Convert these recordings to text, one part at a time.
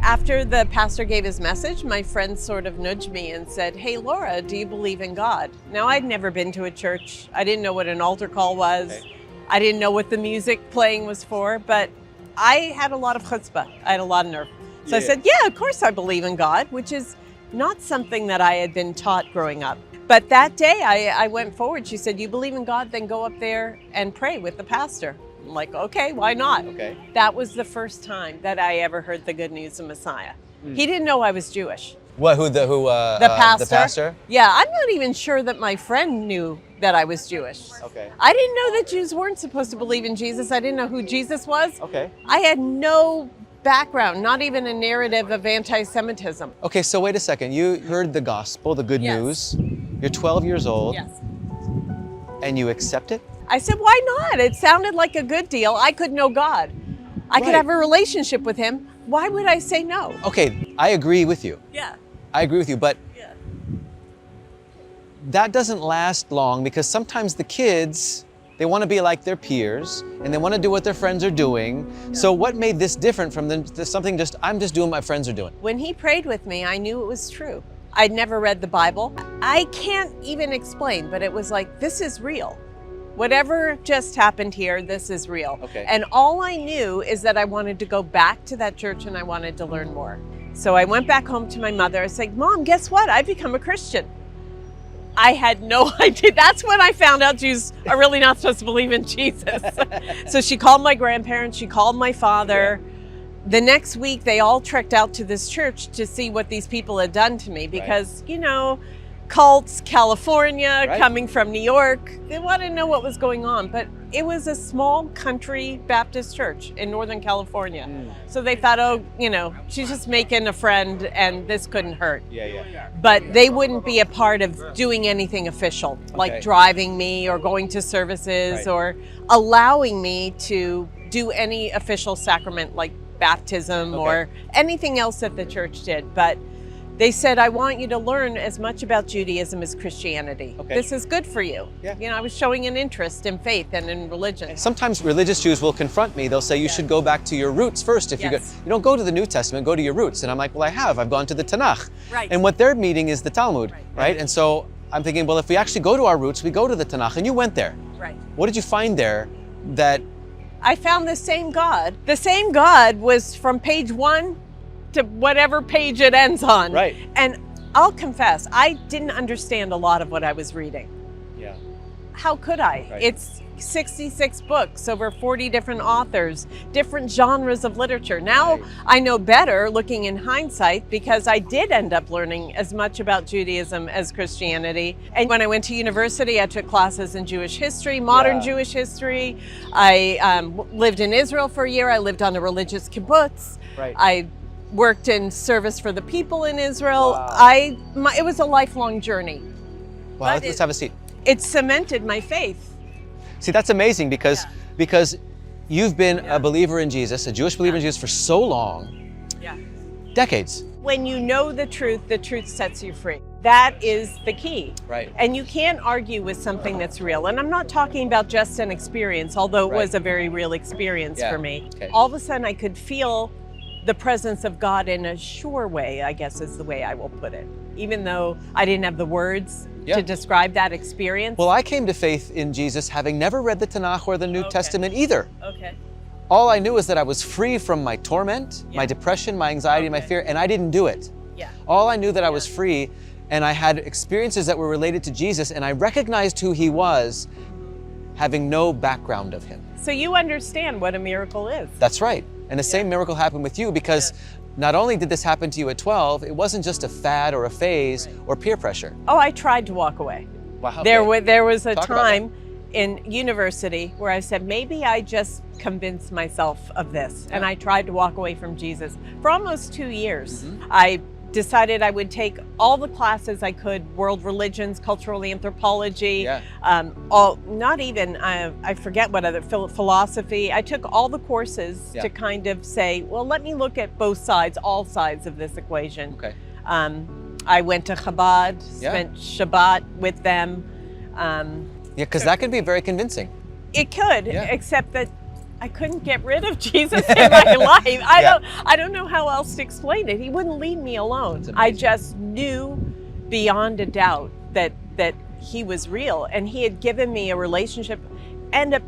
After the pastor gave his message, my friend sort of nudged me and said, "Hey, Laura, do you believe in God?" Now, I'd never been to a church. I didn't know what an altar call was. Okay. I didn't know what the music playing was for, but I had a lot of chutzpah. I had a lot of nerve. So I said, yeah, of course I believe in God, which is not something that I had been taught growing up. But that day I went forward. She said, "You believe in God? Then go up there and pray with the pastor." I'm like, okay, why not? Okay. That was the first time that I ever heard the good news of Messiah. He didn't know I was Jewish. What? The pastor. The pastor? Yeah, I'm not even sure that my friend knew that I was Jewish. Okay. I didn't know that Jews weren't supposed to believe in Jesus. I didn't know who Jesus was. Okay. I had no background, not even a narrative of anti-Semitism. Okay, so wait a second. You heard the gospel, the good Yes. news. You're 12 years old. Yes. And you accept it? I said, why not? It sounded like a good deal. I could know God. I could Right. have a relationship with him. Why would I say no? Okay, I agree with you. Yeah. I agree with you, but Yeah. that doesn't last long because sometimes the kids, they want to be like their peers and they want to do what their friends are doing. So what made this different from something I'm just doing what my friends are doing? When he prayed with me, I knew it was true. I'd never read the Bible. I can't even explain, but it was like, this is real. Whatever just happened here, this is real. Okay. And all I knew is that I wanted to go back to that church and I wanted to learn more. So I went back home to my mother. I said, "Mom, guess what? I've become a Christian." I had no idea. That's when I found out Jews are really not supposed to believe in Jesus. So she called my grandparents, she called my father. The next week, they all trekked out to this church to see what these people had done to me because, you know, cults, California, Right. coming from New York, they wanted to know what was going on. But it was a small country Baptist church in Northern California. So they thought, oh, you know, she's just making a friend and this couldn't hurt. Yeah. But they wouldn't be a part of doing anything official, like Okay. driving me or going to services Right. or allowing me to do any official sacrament like baptism Okay. or anything else that the church did. But they said, "I want you to learn as much about Judaism as Christianity. Okay. This is good for you." Yeah. You know, I was showing an interest in faith and in religion. Sometimes religious Jews will confront me. They'll say, you should go back to your roots first. If you Yes. don't go to the New Testament, go to your roots. And I'm like, well, I have. I've gone to the Tanakh. Right. And what they're meeting is the Talmud, right? And so I'm thinking, well, if we actually go to our roots, we go to the Tanakh. And you went there. Right. What did you find there that... I found the same God. The same God was from page 1 to whatever page it ends on. Right. And I'll confess, I didn't understand a lot of what I was reading. Yeah. How could I? Right. It's 66 books, over 40 different authors, different genres of literature. Now Right. I know better looking in hindsight because I did end up learning as much about Judaism as Christianity. And when I went to university, I took classes in Jewish history, modern Yeah. Jewish history. I lived in Israel for a year. I lived on a religious kibbutz. Right. I worked in service for the people in Israel. Wow. It was a lifelong journey. Wow, But let's have a seat. It cemented my faith. See, that's amazing because you've been Yeah. a believer in Jesus, a Jewish believer in Jesus for so long, Yeah. decades. When you know the truth sets you free. That is the key. Right. And you can't argue with something that's real. And I'm not talking about just an experience, although it Right. was a very real experience Yeah. for me. Okay. All of a sudden I could feel the presence of God in a sure way, I guess is the way I will put it. Even though I didn't have the words Yeah. to describe that experience. Well, I came to faith in Jesus having never read the Tanakh or the New Okay. Testament either. Okay. All I knew is that I was free from my torment, my Yeah. depression, my anxiety, my Okay. fear, and I didn't do it. Yeah. All I knew that I was free, and I had experiences that were related to Jesus, and I recognized who he was, having no background of him. So you understand what a miracle is. That's right. And the same miracle happened with you because not only did this happen to you at 12, it wasn't just a fad or a phase or peer pressure. Oh, I tried to walk away. Wow. There was a Talk about time in university where I said, maybe I just convinced myself of this. And I tried to walk away from Jesus for almost 2 years. I decided I would take all the classes I could, world religions, cultural anthropology, I forget what other, philosophy. I took all the courses to kind of say, well, let me look at both sides, all sides of this equation. Okay. I went to Chabad, spent Shabbat with them. Yeah, because that can be very convincing. It could, Yeah. except that I couldn't get rid of Jesus in my life. I don't know how else to explain it. He wouldn't leave me alone. I just knew beyond a doubt that he was real, and he had given me a relationship and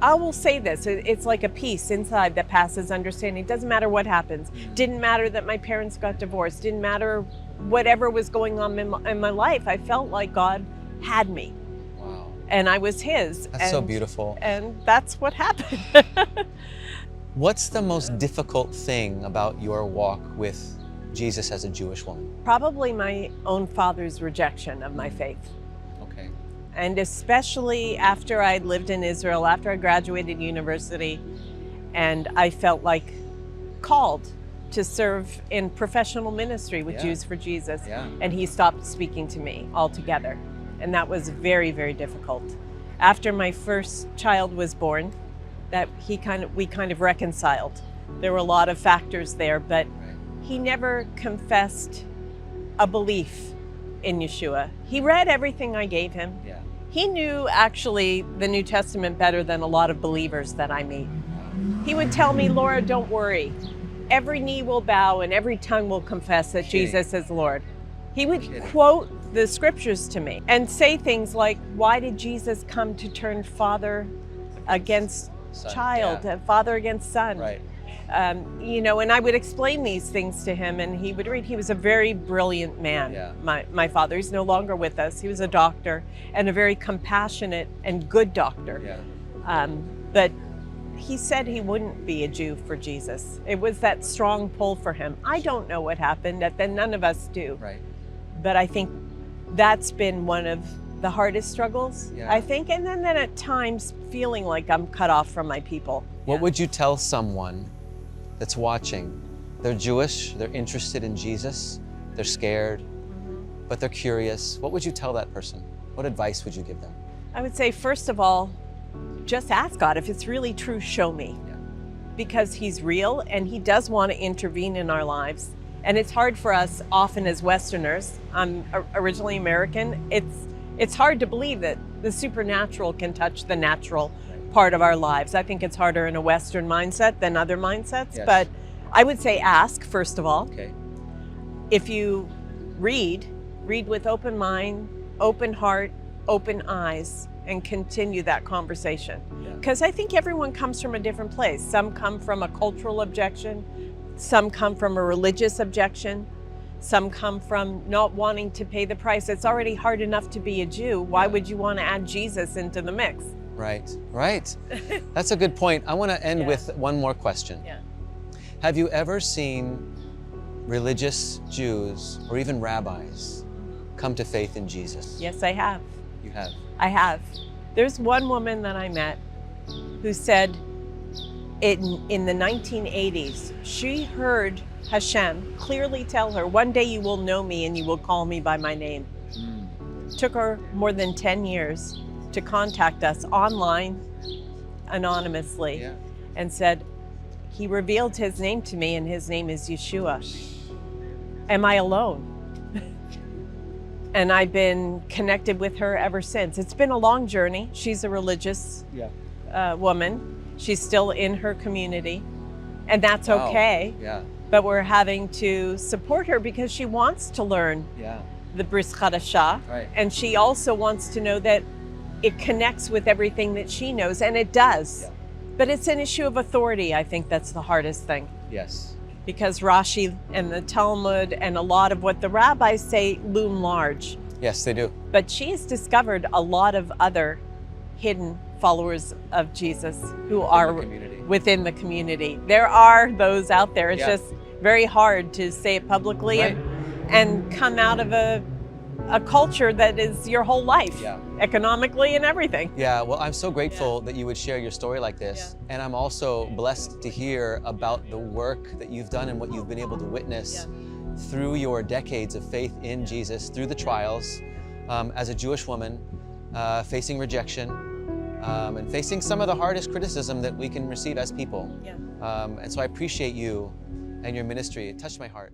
I will say this, it's like a peace inside that passes understanding. It doesn't matter what happens. Didn't matter that my parents got divorced. Didn't matter whatever was going on in my life. I felt like God had me. Wow. And I was his. That's so beautiful. And that's what happened. What's the most difficult thing about your walk with Jesus as a Jewish woman? Probably my own father's rejection of my faith. Okay. And especially after I'd lived in Israel, after I graduated university, and I felt like called to serve in professional ministry with Jews for Jesus. And he stopped speaking to me altogether. And that was very, very difficult. After my first child was born, we kind of reconciled. There were a lot of factors there, but he never confessed a belief in Yeshua. He read everything I gave him. He knew actually the New Testament better than a lot of believers that I meet. He would tell me, Laura, don't worry. Every knee will bow and every tongue will confess that Jesus is Lord. He would quote the scriptures to me and say things like, why did Jesus come to turn father against child, father against son? Right. And I would explain these things to him, and he would read. He was a very brilliant man, my father. He's no longer with us. He was a doctor, and a very compassionate and good doctor. But he said he wouldn't be a Jew for Jesus. It was that strong pull for him. I don't know what happened, then none of us do. Right. But I think that's been one of the hardest struggles, I think. And then at times feeling like I'm cut off from my people. What would you tell someone that's watching? They're Jewish, they're interested in Jesus, they're scared, but they're curious. What would you tell that person? What advice would you give them? I would say, first of all, just ask God, if it's really true, show me. Because he's real and he does want to intervene in our lives. And it's hard for us often as Westerners. I'm originally American. It's hard to believe that the supernatural can touch the natural part of our lives. I think it's harder in a Western mindset than other mindsets, but I would say ask, first of all. If you read with open mind, open heart, open eyes, and continue that conversation. Because I think everyone comes from a different place. Some come from a cultural objection, some come from a religious objection, some come from not wanting to pay the price. It's already hard enough to be a Jew. Why would you want to add Jesus into the mix? Right. That's a good point. I want to end with one more question. Have you ever seen religious Jews or even rabbis come to faith in Jesus? Yes, I have. You have? I have. There's one woman that I met who said in the 1980s, she heard Hashem clearly tell her, one day you will know me and you will call me by my name. Took her more than 10 years to contact us online, anonymously, and said, he revealed his name to me and his name is Yeshua. Am I alone? And I've been connected with her ever since. It's been a long journey. She's a religious woman. She's still in her community, and that's okay. But we're having to support her because she wants to learn the Bris Chadashah, and she also wants to know that it connects with everything that she knows, and it does. But it's an issue of authority. I think that's the hardest thing. Because Rashi and the Talmud and a lot of what the rabbis say loom large. Yes, they do. But she's discovered a lot of other hidden followers of Jesus who are within the community. There are those out there. It's just very hard to say it publicly and come out of a culture that is your whole life, economically and everything. Well, I'm so grateful that you would share your story like this. And I'm also blessed to hear about the work that you've done and what you've been able to witness through your decades of faith in Jesus, through the trials, as a Jewish woman, facing rejection, and facing some of the hardest criticism that we can receive as people. And so I appreciate you and your ministry. It touched my heart.